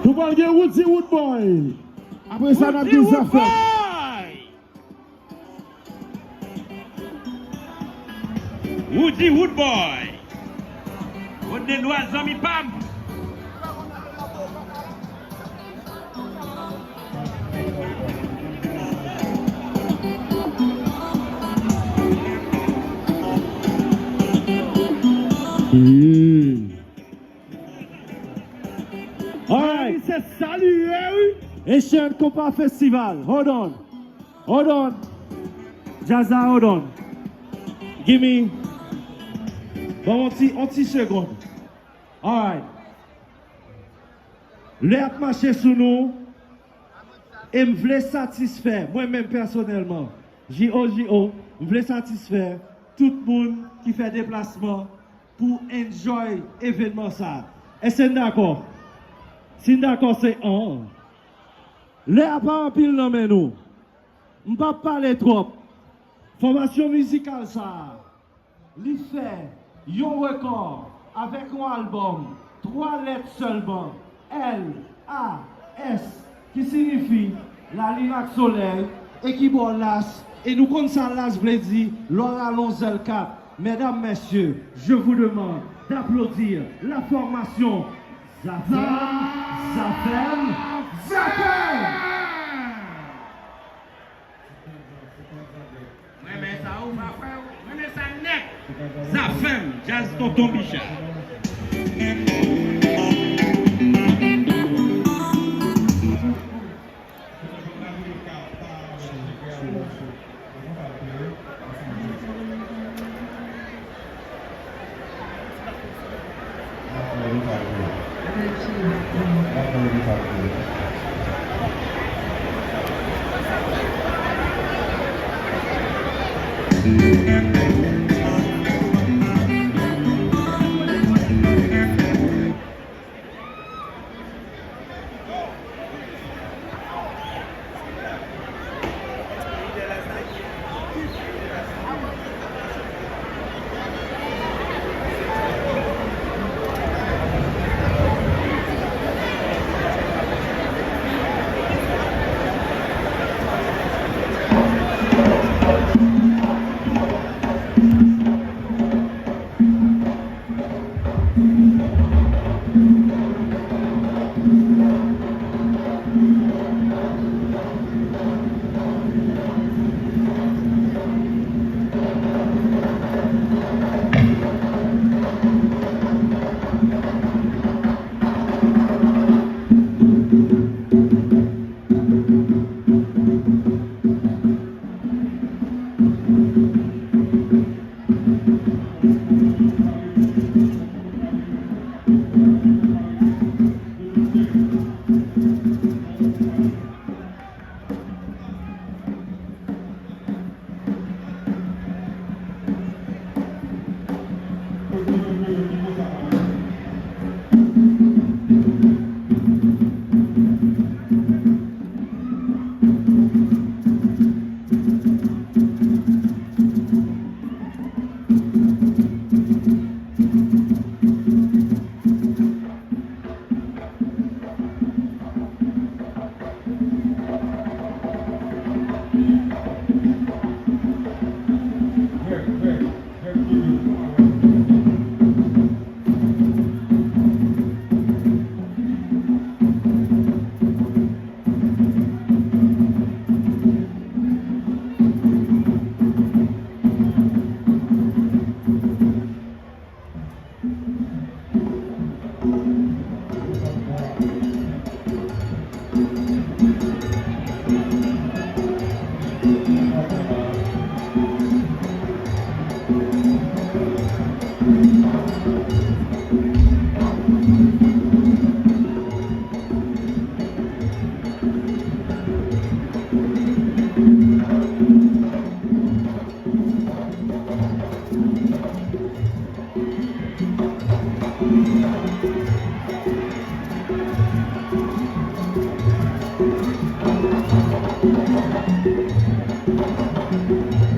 Nous allons gagner Woody Woodboy. Après ça, on a des affaires. Woody Woodboy. On est loin, amis Pam. Alright. Salut, Asian Compa Festival. Hold on. Jazza, hold on. Give me. Bon, on t'y seconde. Alright. L'air marché sous nous. Et je voulais satisfaire, moi-même personnellement, J.O., je voulais satisfaire tout le monde qui fait déplacement pour enjoy l'événement ça. Est-ce que d'accord? Si d'accord, c'est un. L'air pas en pile non mais nous. On ne va pas parler trop. Formation musicale ça. Li fait un record avec un album, 3 lettres seulement. L-A-S qui signifie la ligne soleil et qui bon las. Et nous comme ça las veut dire Laura Lonzel Cap. Mesdames, messieurs, je vous demande d'applaudir la formation Zafem. Mais ça ou ma frère, mais ça net. Zafem, jazz tonton Bichard.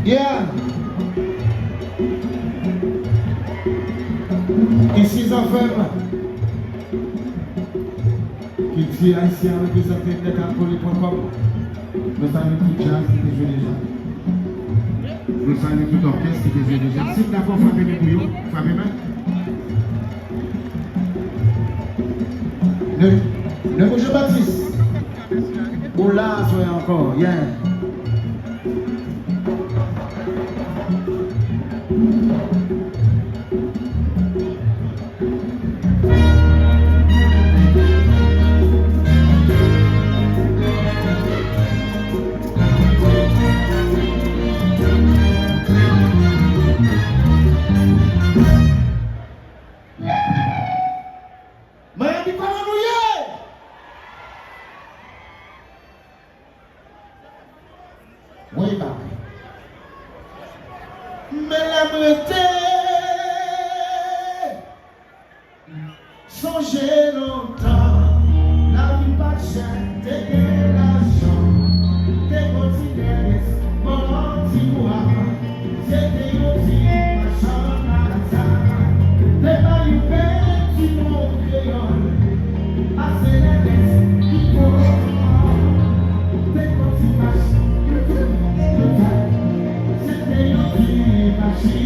Yeah. Ici, Zafem. Ici, haïtien représenté netapoli.com. Nous saluons tout jazz qui était joué déjà. Nous saluons tout orchestre qui était joué déjà. Si vous d'accord, frappez les bouillons, frappez main. Ne bougez pas, Baptiste. Pour là, soyez encore. Yeah. Songez longtemps, la vie pas chère, des relations, des continents, mon anti-moi, c'était aussi ma chambre à la salle, des maillots petits mon créole, assez les restes qui font des continents, c'était aussi ma chimie, si